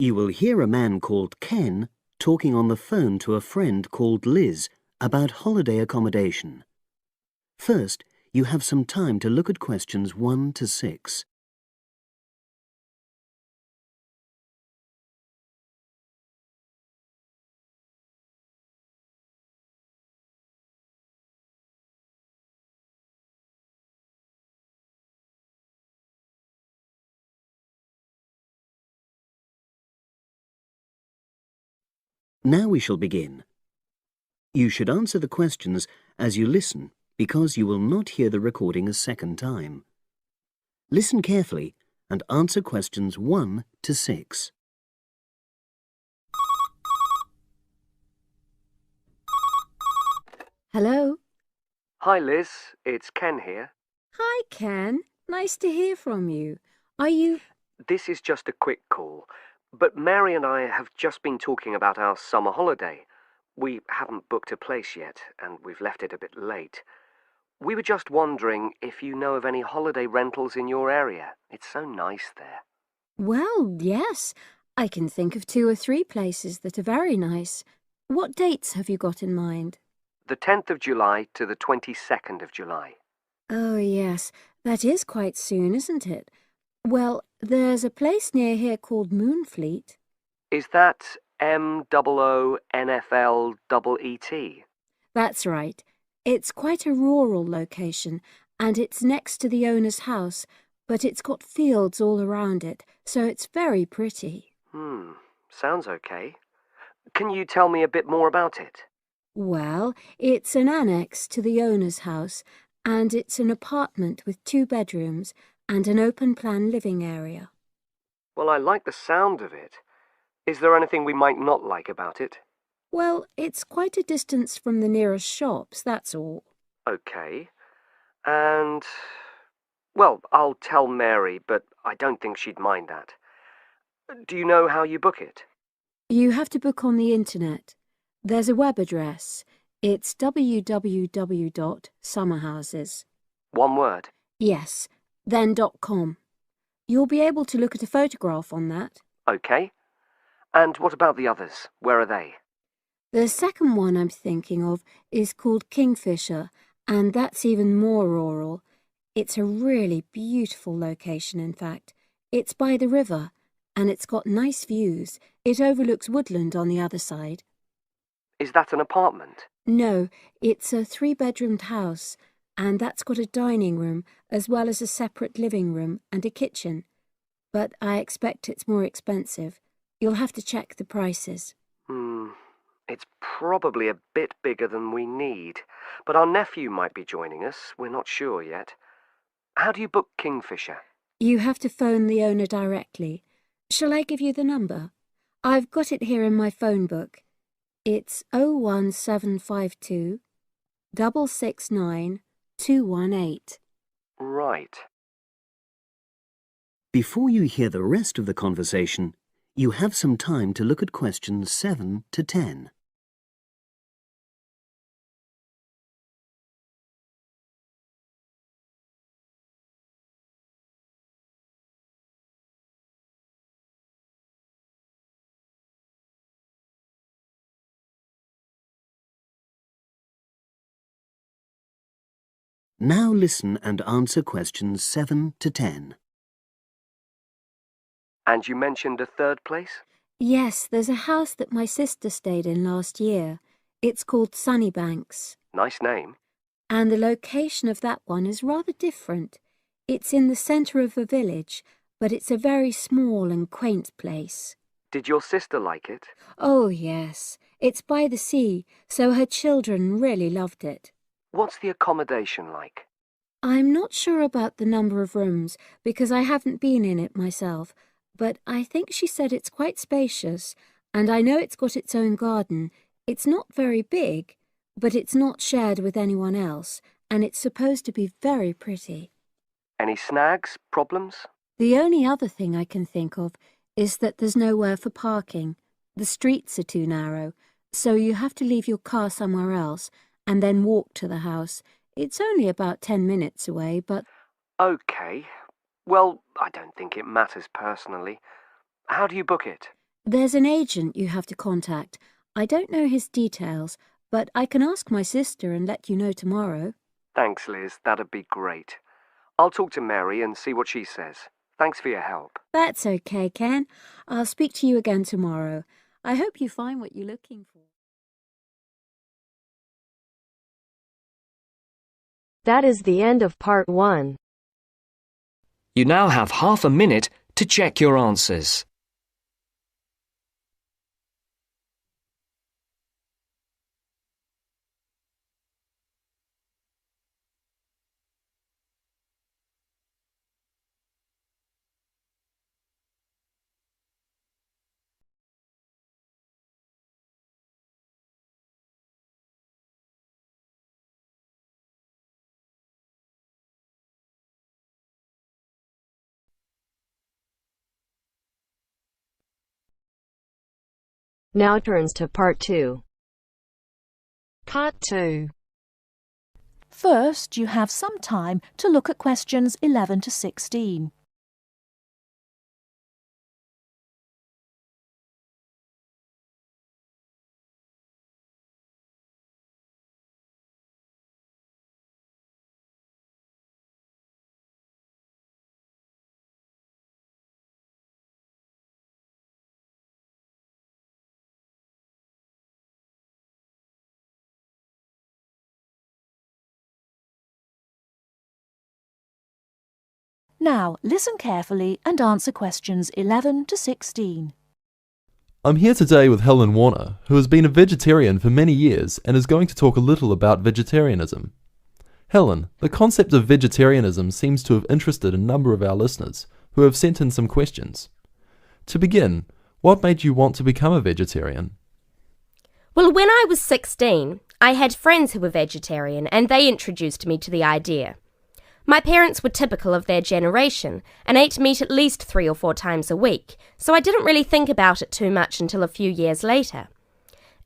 You will hear a man called Ken talking on the phone to a friend called Liz about holiday accommodation. First, you have some time to look at questions 1 to 6. Now we shall begin. You should answer the questions as you listen because you will not hear the recording a second time. Listen carefully and answer questions 1 to 6. Hello. Hi Liz, it's Ken here. Hi, Ken. Nice to hear from you. Are you... This is just a quick call, but Mary and I have just been talking about our summer holiday. We haven't booked a place yet, and we've left it a bit late. We were just wondering if you know of any holiday rentals in your area. It's so nice there. Well, yes. I can think of 2 or 3 places that are very nice. What dates have you got in mind? The 10th of July to the 22nd of July. Oh, yes. That is quite soon, isn't it? Well, there's a place near here called Moonfleet. Is that MOONFLEET? That's right. It's quite a rural location, and it's next to the owner's house, but it's got fields all around it, so it's very pretty. Sounds okay. Can you tell me a bit more about it? Well, it's an annex to the owner's house, and it's an apartment with 2 bedrooms and an open-plan living area. Well, I like the sound of it. Is there anything we might not like about it? Well, it's quite a distance from the nearest shops, that's all. Okay. And... well, I'll tell Mary, but I don't think she'd mind that. Do you know how you book it? You have to book on the internet. There's a web address. It's www.summerhouses. One word? Yes, then .com. You'll be able to look at a photograph on that. Okay. And what about the others? Where are they? The second one I'm thinking of is called Kingfisher, and that's even more rural. It's a really beautiful location, in fact. It's by the river, and it's got nice views. It overlooks woodland on the other side. Is that an apartment? No, it's a 3-bedroomed house, and that's got a dining room as well as a separate living room and a kitchen. But I expect it's more expensive. You'll have to check the prices. It's probably a bit bigger than we need, but our nephew might be joining us. We're not sure yet. How do you book Kingfisher? You have to phone the owner directly. Shall I give you the number? I've got it here in my phone book. It's 01752 669 218. Right. Before you hear the rest of the conversation, you have some time to look at questions 7 to 10. Now listen and answer questions 7 to 10. And you mentioned a third place? Yes, there's a house that my sister stayed in last year. It's called Sunnybanks. Nice name. And the location of that one is rather different. It's in the centre of a village, but it's a very small and quaint place. Did your sister like it? Oh, yes. It's by the sea, so her children really loved it. What's the accommodation like? I'm not sure about the number of rooms, because I haven't been in it myself, but I think she said it's quite spacious, and I know it's got its own garden. It's not very big, but it's not shared with anyone else, and it's supposed to be very pretty. Any snags? Problems? The only other thing I can think of is that there's nowhere for parking. The streets are too narrow, so you have to leave your car somewhere else and then walk to the house. It's only about 10 minutes away, but... Okay. Well, I don't think it matters personally. How do you book it? There's an agent you have to contact. I don't know his details, but I can ask my sister and let you know tomorrow. Thanks, Liz. That'd be great. I'll talk to Mary and see what she says. Thanks for your help. That's okay, Ken. I'll speak to you again tomorrow. I hope you find what you're looking for. That is the end of part 1. You now have half a minute to check your answers. Now turns to part 2. Part 2. First, you have some time to look at questions 11 to 16. Now, listen carefully and answer questions 11 to 16. I'm here today with Helen Warner, who has been a vegetarian for many years and is going to talk a little about vegetarianism. Helen, the concept of vegetarianism seems to have interested a number of our listeners who have sent in some questions. To begin, what made you want to become a vegetarian? Well, when I was 16, I had friends who were vegetarian and they introduced me to the idea. My parents were typical of their generation and ate meat at least 3 or 4 times a week, so I didn't really think about it too much until a few years later.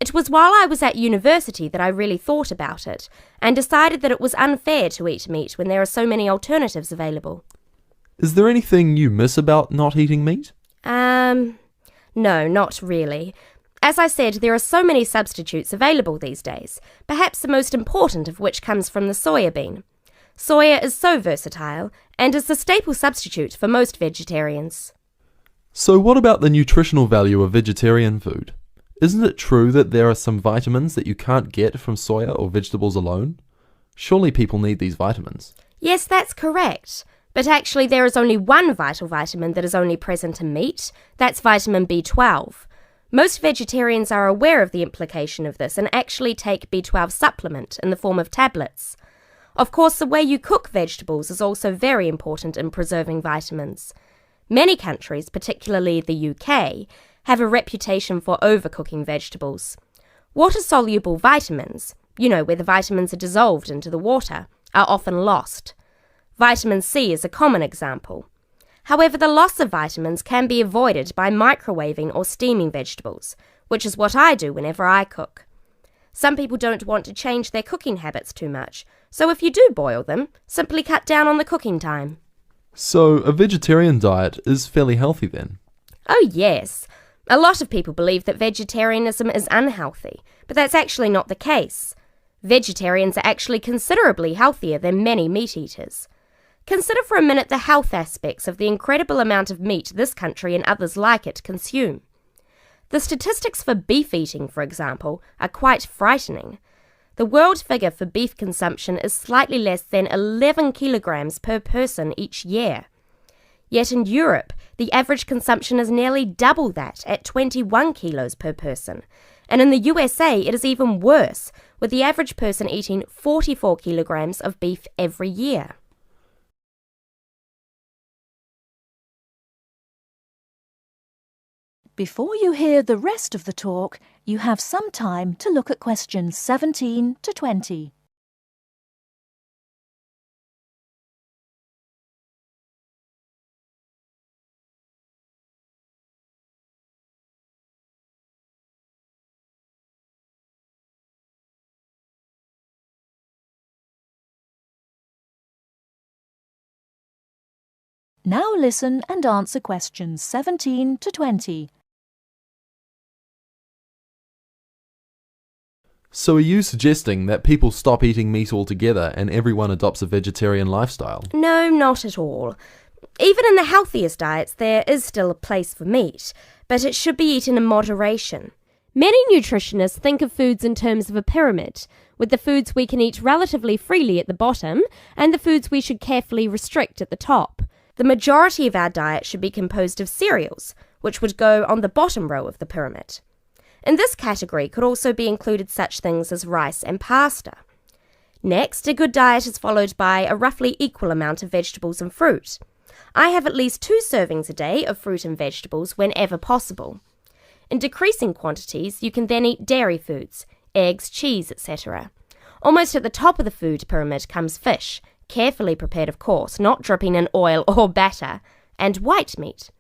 It was while I was at university that I really thought about it and decided that it was unfair to eat meat when there are so many alternatives available. Is there anything you miss about not eating meat? No, not really. As I said, there are so many substitutes available these days, perhaps the most important of which comes from the soya bean. Soya is so versatile and is the staple substitute for most vegetarians. So what about the nutritional value of vegetarian food? Isn't it true that there are some vitamins that you can't get from soya or vegetables alone? Surely people need these vitamins. Yes, that's correct. But actually there is only one vital vitamin that is only present in meat. That's vitamin B12. Most vegetarians are aware of the implication of this and actually take B12 supplement in the form of tablets. Of course, the way you cook vegetables is also very important in preserving vitamins. Many countries, particularly the UK, have a reputation for overcooking vegetables. Water-soluble vitamins, where the vitamins are dissolved into the water, are often lost. Vitamin C is a common example. However, the loss of vitamins can be avoided by microwaving or steaming vegetables, which is what I do whenever I cook. Some people don't want to change their cooking habits too much, so if you do boil them, simply cut down on the cooking time. So a vegetarian diet is fairly healthy then? Oh yes. A lot of people believe that vegetarianism is unhealthy, but that's actually not the case. Vegetarians are actually considerably healthier than many meat eaters. Consider for a minute the health aspects of the incredible amount of meat this country and others like it consume. The statistics for beef eating, for example, are quite frightening. The world figure for beef consumption is slightly less than 11 kilograms per person each year. Yet in Europe, the average consumption is nearly double that at 21 kilos per person. And in the USA, it is even worse, with the average person eating 44 kilograms of beef every year. Before you hear the rest of the talk, you have some time to look at questions 17 to 20. Now listen and answer questions 17 to 20. So are you suggesting that people stop eating meat altogether and everyone adopts a vegetarian lifestyle? No, not at all. Even in the healthiest diets, there is still a place for meat, but it should be eaten in moderation. Many nutritionists think of foods in terms of a pyramid, with the foods we can eat relatively freely at the bottom and the foods we should carefully restrict at the top. The majority of our diet should be composed of cereals, which would go on the bottom row of the pyramid. In this category could also be included such things as rice and pasta. Next, a good diet is followed by a roughly equal amount of vegetables and fruit. I have at least 2 servings a day of fruit and vegetables whenever possible. In decreasing quantities, you can then eat dairy foods, eggs, cheese, etc. Almost at the top of the food pyramid comes fish, carefully prepared of course, not dripping in oil or batter, and white meat.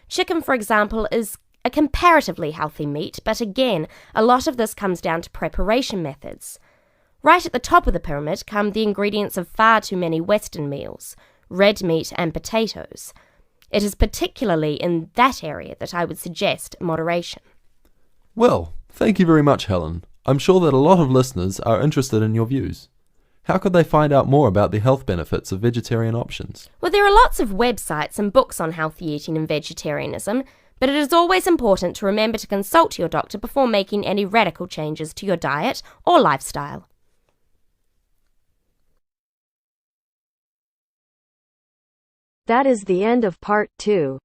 Chicken, for example, is a comparatively healthy meat, but again, a lot of this comes down to preparation methods. Right at the top of the pyramid come the ingredients of far too many Western meals, red meat and potatoes. It is particularly in that area that I would suggest moderation. Well, thank you very much, Helen. I'm sure that a lot of listeners are interested in your views. How could they find out more about the health benefits of vegetarian options? Well, there are lots of websites and books on healthy eating and vegetarianism, but it is always important to remember to consult your doctor before making any radical changes to your diet or lifestyle. That is the end of part 2.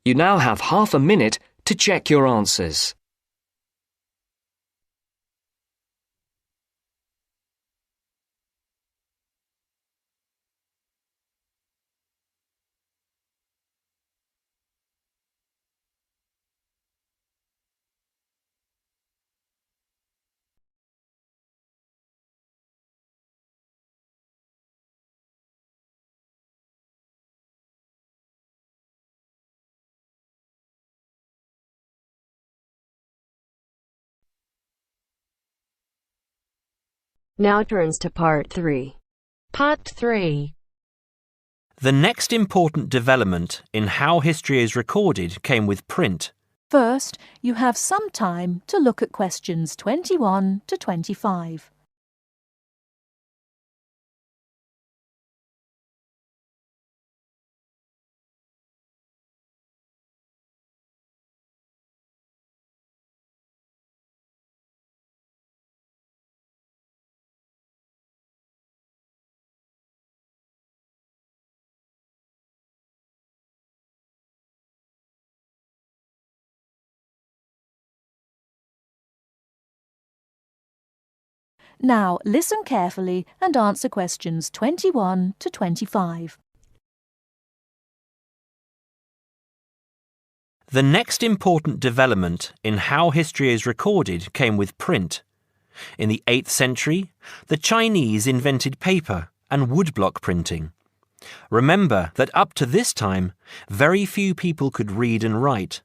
You now have half a minute to check your answers. Now turns to part 3. Part 3. The next important development in how history is recorded came with print. First, you have some time to look at questions 21 to 25. Now listen carefully and answer questions 21 to 25. The next important development in how history is recorded came with print. In the 8th century, the Chinese invented paper and woodblock printing. Remember that up to this time, very few people could read and write,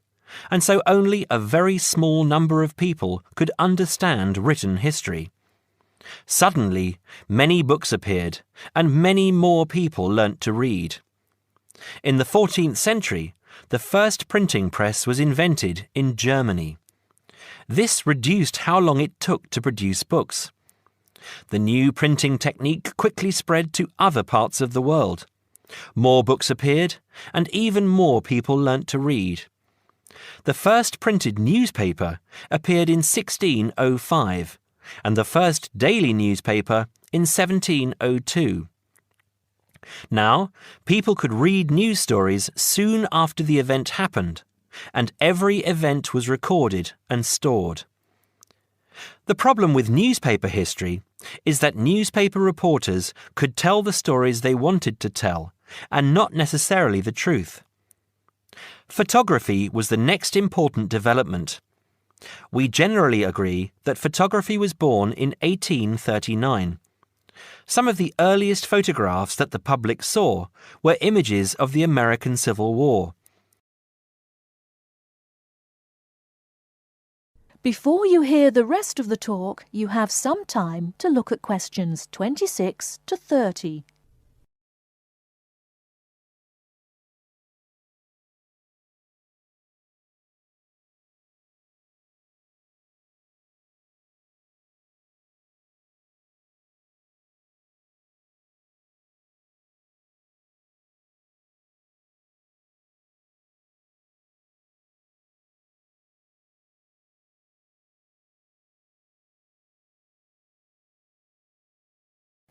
and so only a very small number of people could understand written history. Suddenly, many books appeared, and many more people learnt to read. In the 14th century, the first printing press was invented in Germany. This reduced how long it took to produce books. The new printing technique quickly spread to other parts of the world. More books appeared, and even more people learnt to read. The first printed newspaper appeared in 1605, and the first daily newspaper in 1702. Now, people could read news stories soon after the event happened, and every event was recorded and stored. The problem with newspaper history is that newspaper reporters could tell the stories they wanted to tell, and not necessarily the truth. Photography was the next important development. We generally agree that photography was born in 1839. Some of the earliest photographs that the public saw were images of the American Civil War. Before you hear the rest of the talk, you have some time to look at questions 26 to 30.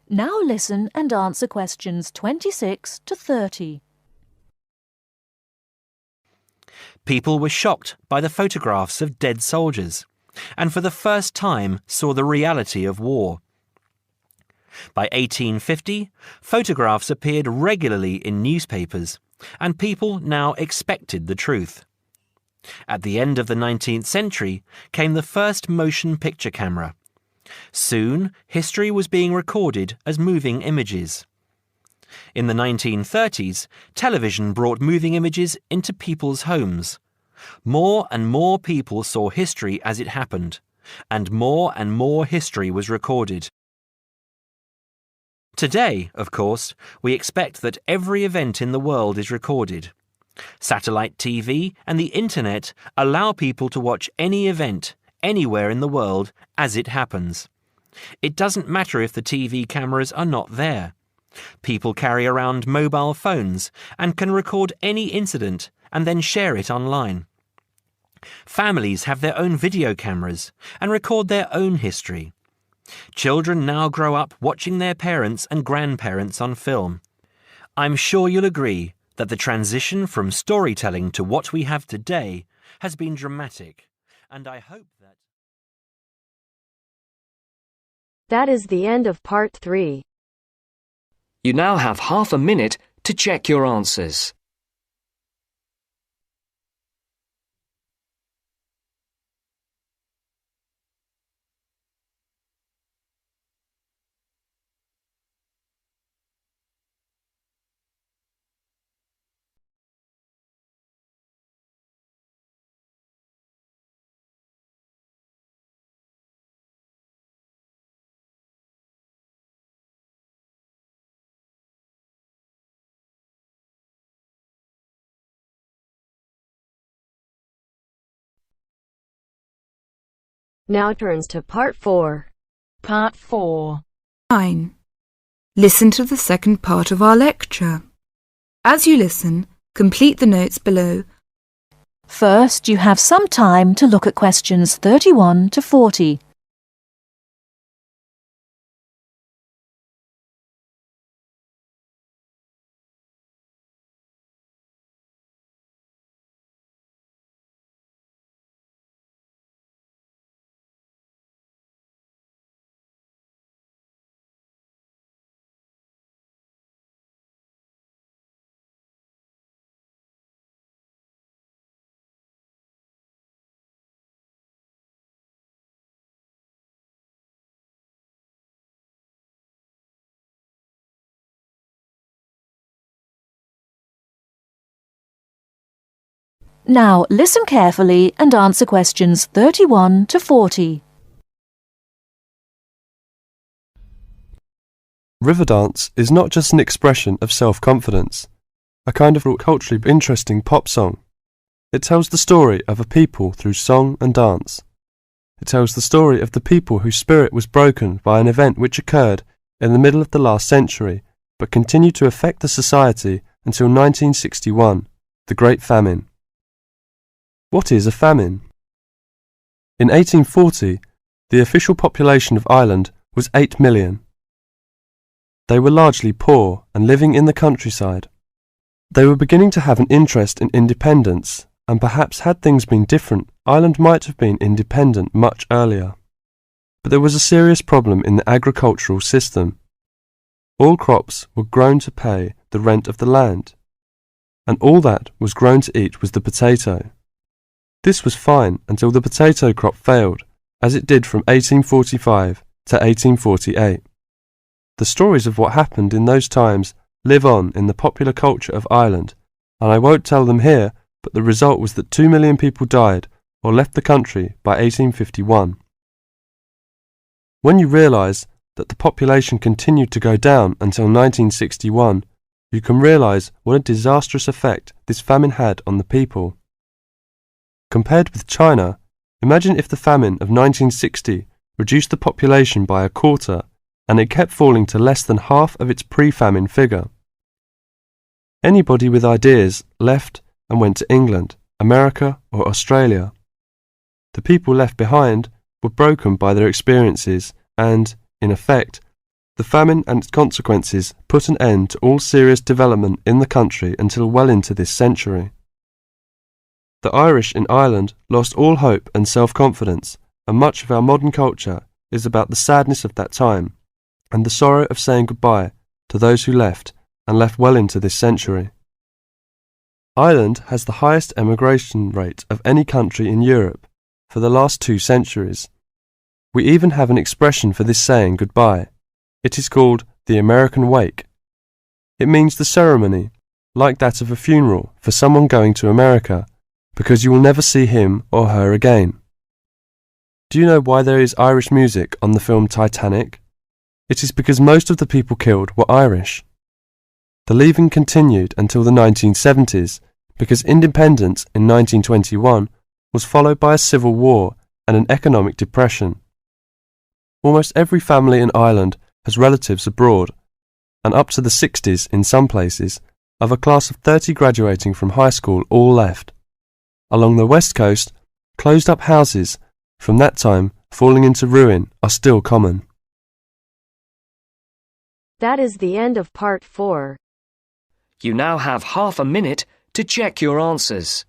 Now listen and answer questions 26 to 30. People were shocked by the photographs of dead soldiers, and for the first time saw the reality of war. By 1850, photographs appeared regularly in newspapers, and people now expected the truth. At the end of the 19th century came the first motion picture camera. Soon, history was being recorded as moving images. In the 1930s, television brought moving images into people's homes. More and more people saw history as it happened, and more history was recorded. Today, of course, we expect that every event in the world is recorded. Satellite TV and the Internet allow people to watch any event, anywhere in the world, as it happens. It doesn't matter if the TV cameras are not there. People carry around mobile phones and can record any incident and then share it online. Families have their own video cameras and record their own history. Children now grow up watching their parents and grandparents on film. I'm sure you'll agree that the transition from storytelling to what we have today has been dramatic, and I hope that... That is the end of part 3. You now have half a minute to check your answers. Now turns to part 4. Part 4. 9. Listen to the second part of our lecture. As you listen, complete the notes below. First, you have some time to look at questions 31 to 40. Now listen carefully and answer questions 31 to 40. River dance is not just an expression of self-confidence, a kind of culturally interesting pop song. It tells the story of a people through song and dance. It tells the story of the people whose spirit was broken by an event which occurred in the middle of the last century, but continued to affect the society until 1961, the Great Famine. What is a famine? In 1840, the official population of Ireland was 8 million. They were largely poor and living in the countryside. They were beginning to have an interest in independence, and perhaps had things been different, Ireland might have been independent much earlier. But there was a serious problem in the agricultural system. All crops were grown to pay the rent of the land, and all that was grown to eat was the potato. This was fine until the potato crop failed, as it did from 1845 to 1848. The stories of what happened in those times live on in the popular culture of Ireland, and I won't tell them here, but the result was that 2 million people died or left the country by 1851. When you realise that the population continued to go down until 1961, you can realise what a disastrous effect this famine had on the people. Compared with China, imagine if the famine of 1960 reduced the population by a quarter and it kept falling to less than half of its pre-famine figure. Anybody with ideas left and went to England, America or Australia. The people left behind were broken by their experiences and, in effect, The famine and its consequences put an end to all serious development in the country until well into this century. The Irish in Ireland lost all hope and self-confidence, and much of our modern culture is about the sadness of that time and the sorrow of saying goodbye to those who left, and left well into this century. Ireland has the highest emigration rate of any country in Europe for the last 2 centuries. We even have an expression for this saying goodbye. It is called the American wake. It means the ceremony, like that of a funeral for someone going to America, because you will never see him or her again. Do you know why there is Irish music on the film Titanic? It is because most of the people killed were Irish. The leaving continued until the 1970s because independence in 1921 was followed by a civil war and an economic depression. Almost every family in Ireland has relatives abroad, and up to the 60s in some places, of a class of 30 graduating from high school all left. Along the west coast, closed-up houses from that time falling into ruin are still common. That is the end of part 4. You now have half a minute to check your answers.